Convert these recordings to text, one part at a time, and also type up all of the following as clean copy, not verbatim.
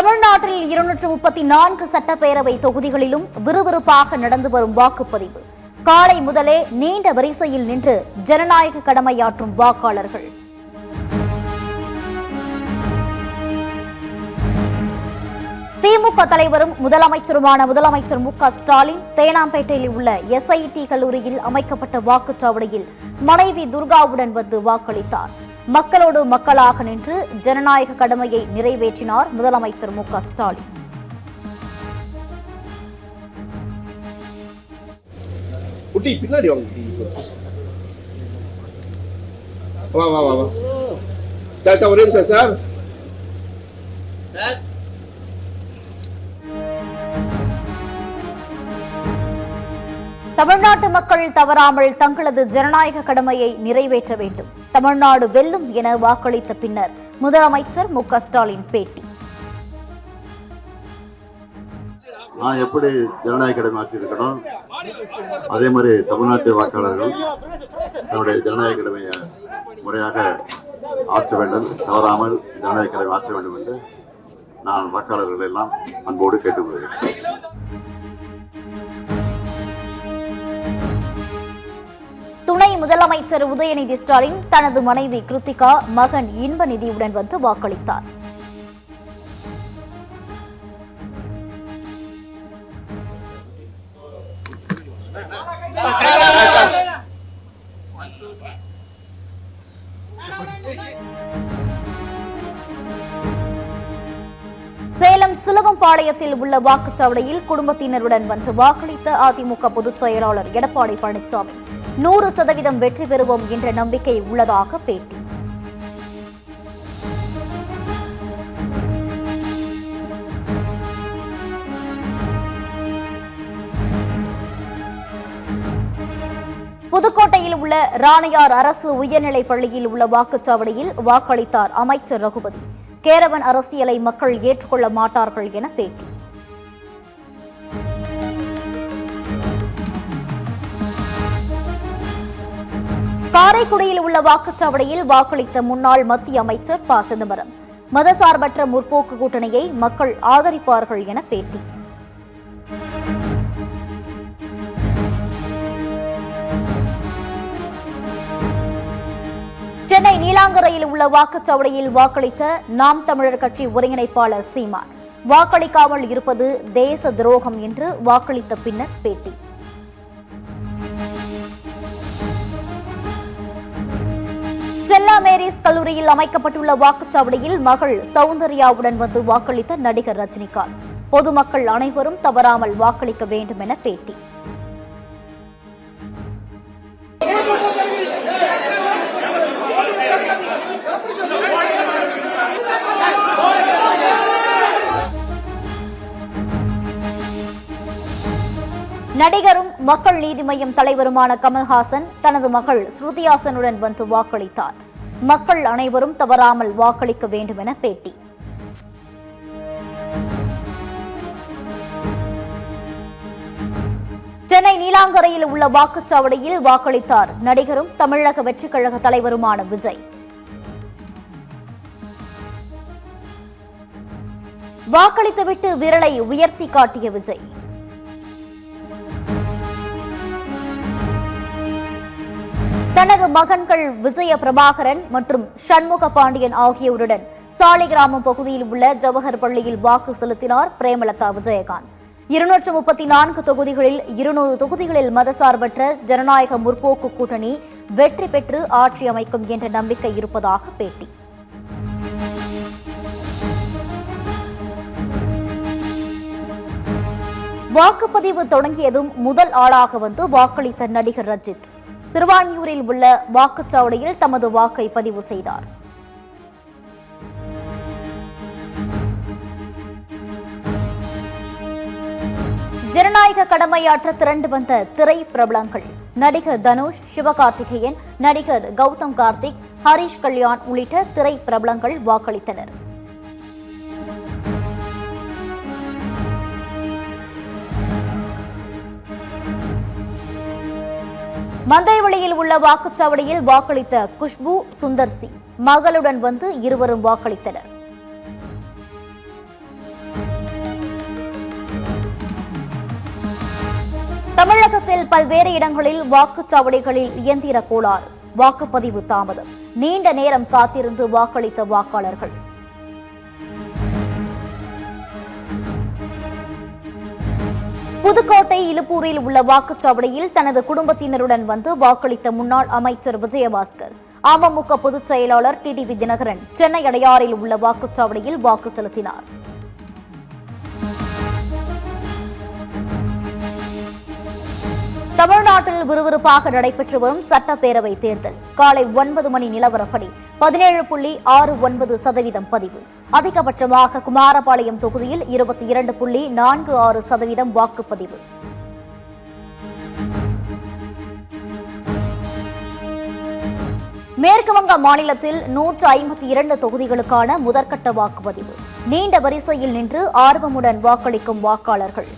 தமிழ்நாட்டில் 234 சட்டப்பேரவை தொகுதிகளிலும் விறுவிறுப்பாக நடந்து வரும் வாக்குப்பதிவு. காலை முதலே நீண்ட வரிசையில் நின்று ஜனநாயக கடமையாற்றும் வாக்காளர்கள். திமுக தலைவரும் முதலமைச்சருமான முதலமைச்சர் மு.க.ஸ்டாலின் தேனாம்பேட்டையில் உள்ள SIT கல்லூரியில் அமைக்கப்பட்ட வாக்குச்சாவடியில் மனைவி துர்காவுடன் வந்து வாக்களித்தார். மக்களோடு மக்களாக நின்று ஜனநாயக கடமையை நிறைவேற்றினார் முதலமைச்சர் மு.க.ஸ்டாலின். தமிழ்நாட்டு மக்கள் தவறாமல் தங்களது ஜனநாயக கடமையை நிறைவேற்ற வேண்டும். தமிழ்நாடு வெல்லும் என வாக்களித்த பின்னர் முதலமைச்சர் மு.க.ஸ்டாலின் பேட்டி. நான் எப்படி ஜனநாயக கடமை ஆற்றியிருக்கணும், அதே மாதிரி தமிழ்நாட்டு வாக்காளர்கள் தன்னுடைய ஜனநாயக கடமையை முறையாக ஆற்ற வேண்டும், தவறாமல் ஜனநாயக கடமை ஆற்ற வேண்டும் என்று நான் வாக்காளர்கள் எல்லாம் அன்போடு கேட்டுக்கொள்கிறேன். துணை முதலமைச்சர் உதயநிதி ஸ்டாலின் தனது மனைவி கிருத்திகா, மகன் இன்பநிதியுடன் வந்து வாக்களித்தார். சேலம் சிலுவம்பாளையத்தில் உள்ள வாக்குச்சாவடியில் குடும்பத்தினருடன் வந்து வாக்களித்த அதிமுக பொதுச் செயலாளர் எடப்பாடி பழனிசாமி 100% வெற்றி பெறுவோம் என்ற நம்பிக்கை உள்ளதாக பேட்டி. புதுக்கோட்டையில் உள்ள ராணியார் அரசு உயர்நிலைப் பள்ளியில் உள்ள வாக்குச்சாவடியில் வாக்களித்தார் அமைச்சர் ரகுபதி. கேரவன் அரசியலை மக்கள் ஏற்றுக்கொள்ள மாட்டார்கள் என பேட்டி. காரைக்குடியில் உள்ள வாக்குச்சாவடியில் வாக்களித்த முன்னாள் மத்திய அமைச்சர் ப. சிதம்பரம், மதசார்பற்ற முற்போக்கு கூட்டணியை மக்கள் ஆதரிப்பார்கள் என பேட்டி. சென்னை நீலாங்கரையில் உள்ள வாக்குச்சாவடியில் வாக்களித்த நாம் தமிழர் கட்சி ஒருங்கிணைப்பாளர் சீமான், வாக்களிக்காமல் இருப்பது தேச துரோகம் என்று வாக்களித்த பின்னர் பேட்டி. ஸ்டெல்லா மேரிஸ் கல்லூரியில் அமைக்கப்பட்டுள்ள வாக்குச்சாவடியில் மகள் சௌந்தர்யாவுடன் வந்து வாக்களித்த நடிகர் ரஜினிகாந்த், பொதுமக்கள் அனைவரும் தவறாமல் வாக்களிக்க வேண்டும் என பேட்டி. நடிகரும் மக்கள் நீதி மய்யம் தலைவருமான கமல்ஹாசன் தனது மகள் ஸ்ருதிஹாசனுடன் வந்து வாக்களித்தார். மக்கள் அனைவரும் தவறாமல் வாக்களிக்க வேண்டும் என பேட்டி. சென்னை நீலாங்கரையில் உள்ள வாக்குச்சாவடியில் வாக்களித்தார் நடிகரும் தமிழக வெற்றிக் கழக தலைவருமான விஜய். வாக்களித்துவிட்டு விரலை உயர்த்தி காட்டிய விஜய். தனது மகன்கள் விஜய பிரபாகரன் மற்றும் சண்முக பாண்டியன் ஆகியோருடன் சாலிகிராமம் பகுதியில் உள்ள ஜவஹர் பள்ளியில் வாக்கு செலுத்தினார் பிரேமலதா விஜயகாந்த். 234 தொகுதிகளில் 200 தொகுதிகளில் மதசார்பற்ற ஜனநாயக முற்போக்கு கூட்டணி வெற்றி பெற்று ஆட்சி அமைக்கும் என்ற நம்பிக்கை இருப்பதாக பேட்டி. வாக்குப்பதிவு தொடங்கியதும் முதல் ஆளாக வந்து வாக்களித்த நடிகர் ரஞ்சித் திருவான்மியூரில் உள்ள வாக்குச்சாவடியில் தமது வாக்கை பதிவு செய்தார். ஜனநாயக கடமையாற்ற திரண்டு வந்த திரை பிரபலங்கள் நடிகர் தனுஷ், சிவகார்த்திகேயன், நடிகர் கௌதம் கார்த்திக், ஹரிஷ் கல்யாண் உள்ளிட்ட திரை பிரபலங்கள் வாக்களித்தனர். மந்தைவெளியில் உள்ள வாக்குச்சாவடியில் வாக்களித்த குஷ்பு, சுந்தர் சி மகளுடன் வந்து இருவரும் வாக்களித்தனர். தமிழகத்தில் பல்வேறு இடங்களில் வாக்குச்சாவடிகளில் இயந்திர கோளாறு, வாக்குப்பதிவு தாமதம், நீண்ட நேரம் காத்திருந்து வாக்களித்த வாக்காளர்கள். புதுக்கோட்டை இலுப்பூரில் உள்ள வாக்குச்சாவடியில் தனது குடும்பத்தினருடன் வந்து வாக்களித்த முன்னாள் அமைச்சர் விஜயபாஸ்கர், அமமுக பொதுச் செயலாளர் டிடிவி தினகரன் சென்னை அடையாறில் உள்ள வாக்குச்சாவடியில் வாக்கு செலுத்தினார். தமிழ்நாட்டில் விறுவிறுப்பாக நடைபெற்று வரும் சட்டப்பேரவை தேர்தல் காலை 9 மணி நிலவரப்படி 17.69% பதிவு. அதிகபட்சமாக குமாரபாளையம் தொகுதியில் 22.46% வாக்குப்பதிவு. மேற்குவங்க மாநிலத்தில் 152 தொகுதிகளுக்கான முதற்கட்ட வாக்குப்பதிவு. நீண்ட வரிசையில் நின்று ஆர்வமுடன் வாக்களிக்கும் வாக்காளர்கள்.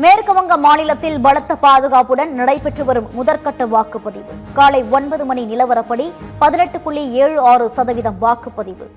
மேற்குவங்க மாநிலத்தில் பலத்த பாதுகாப்புடன் நடைபெற்று வரும் முதற்கட்ட வாக்குப்பதிவு காலை 9 மணி நிலவரப்படி 18.76% வாக்குப்பதிவு.